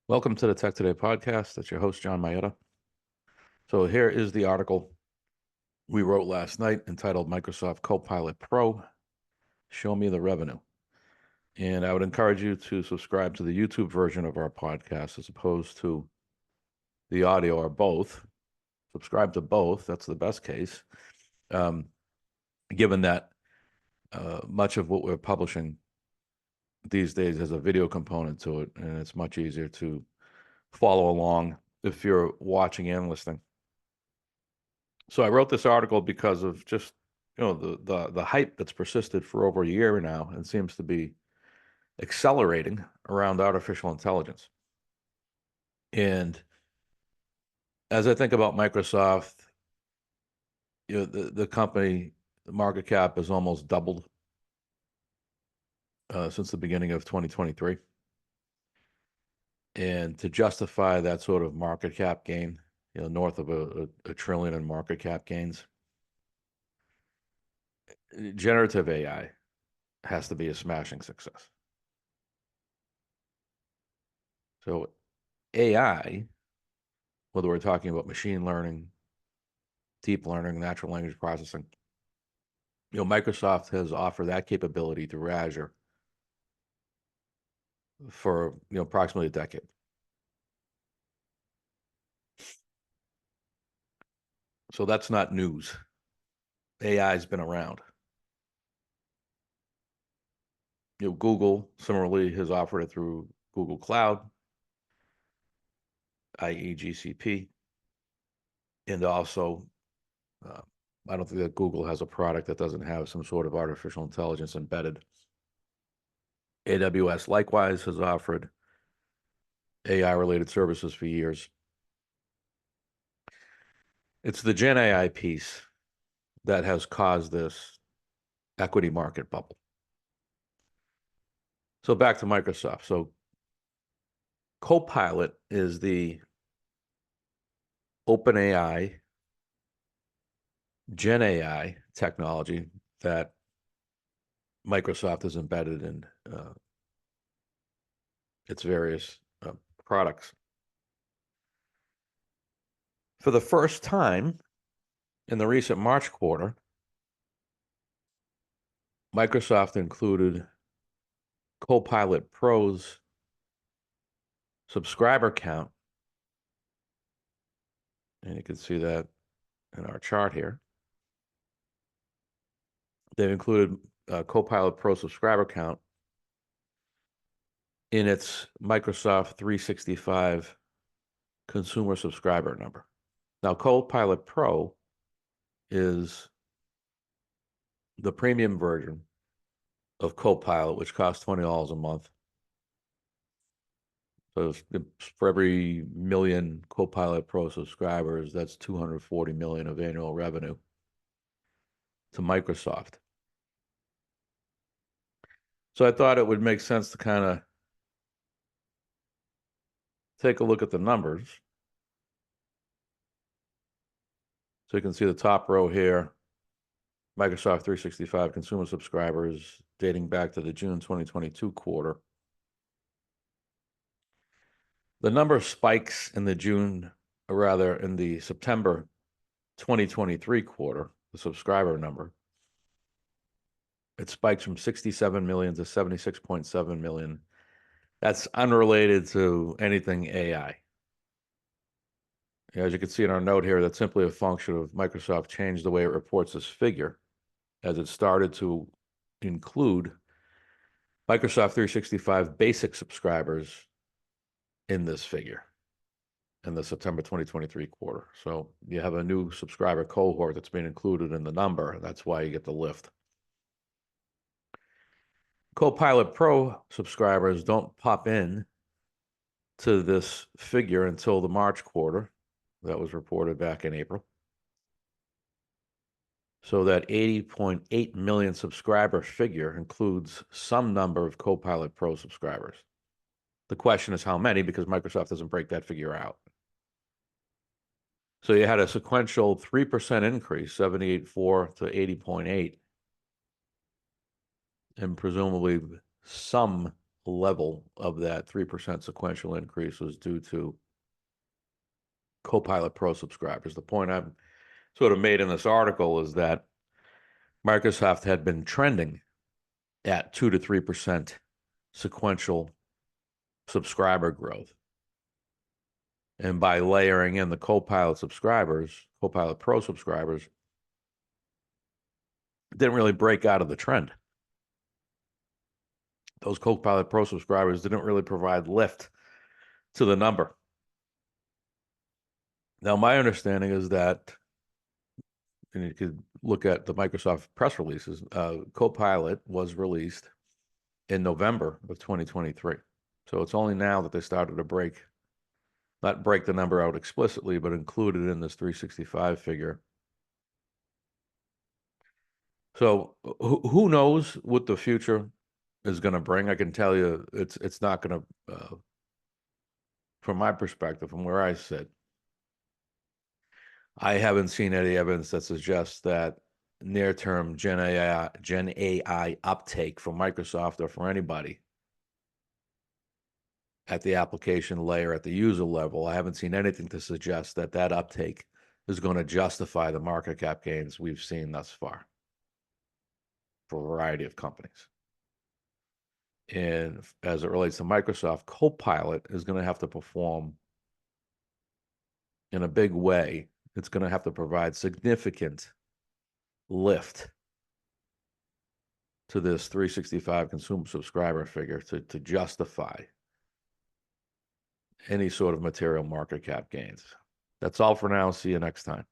Welcome to the Tech Today podcast. That's your host, John Maeda. So here is the article we wrote last night entitled Microsoft Copilot Pro, Show Me the Revenue. And I would encourage you to subscribe to the YouTube version of our podcast as opposed to the audio or both. Subscribe to both. That's the best case, given that much of what we're publishing these days has a video component to it, and it's much easier to follow along if you're watching and listening. So I wrote this article because of just the hype that's persisted for over a year now and seems to be accelerating around artificial intelligence. And as I think about Microsoft, the company, the market cap has almost doubled since the beginning of 2023. And to justify that sort of market cap gain, north of a trillion in market cap gains, generative AI has to be a smashing success. So AI, whether we're talking about machine learning, deep learning, natural language processing, Microsoft has offered that capability through Azure for approximately a decade. So that's not news. AI has been around. Google similarly has offered it through Google Cloud, i.e. GCP, and also I don't think that Google has a product that doesn't have some sort of artificial intelligence embedded. AWS likewise has offered AI-related services for years. It's the GenAI piece that has caused this equity market bubble. So back to Microsoft. So Copilot is the OpenAI GenAI technology that Microsoft has embedded in its various products. For the first time in the recent March quarter, Microsoft included Copilot Pro's subscriber count, and you can see that in our chart here. They've included Copilot Pro subscriber count in its Microsoft 365 consumer subscriber number. Now, Copilot Pro is the premium version of Copilot, which costs $20 a month. So for every million Copilot Pro subscribers, that's $240 million of annual revenue to Microsoft. So I thought it would make sense to kind of take a look at the numbers. So you can see the top row here, Microsoft 365 consumer subscribers dating back to the June 2022 quarter. The number spikes in the in the September 2023 quarter, the subscriber number. It spikes from 67 million to 76.7 million. That's unrelated to anything AI. As you can see in our note here, that's simply a function of Microsoft changed the way it reports this figure as it started to include Microsoft 365 basic subscribers in this figure in the September 2023 quarter. So you have a new subscriber cohort that's being included in the number. That's why you get the lift. Copilot Pro subscribers don't pop in to this figure until the March quarter. That was reported back in April. So that 80.8 million subscriber figure includes some number of Copilot Pro subscribers. The question is how many, because Microsoft doesn't break that figure out. So you had a sequential 3% increase, 78.4 to 80.8. And presumably some level of that 3% sequential increase was due to Copilot Pro subscribers. The point I've sort of made in this article is that Microsoft had been trending at 2 to 3% sequential subscriber growth. And by layering in the Copilot subscribers, Copilot Pro subscribers, didn't really break out of the trend. Those Copilot Pro subscribers didn't really provide lift to the number. Now, my understanding is that, and you could look at the Microsoft press releases, Copilot was released in November of 2023. So it's only now that they started to not break the number out explicitly, but include it in this 365 figure. So who knows what the future is going to bring? I can tell you it's not going to, from my perspective, from where I sit, I haven't seen any evidence that suggests that near-term GenAI uptake from Microsoft or for anybody at the application layer, at the user level. I haven't seen anything to suggest that that uptake is going to justify the market cap gains we've seen thus far for a variety of companies. And as it relates to Microsoft, Copilot is going to have to perform in a big way. It's going to have to provide significant lift to this 365 consumer subscriber figure to justify any sort of material market cap gains. That's all for now. See you next time.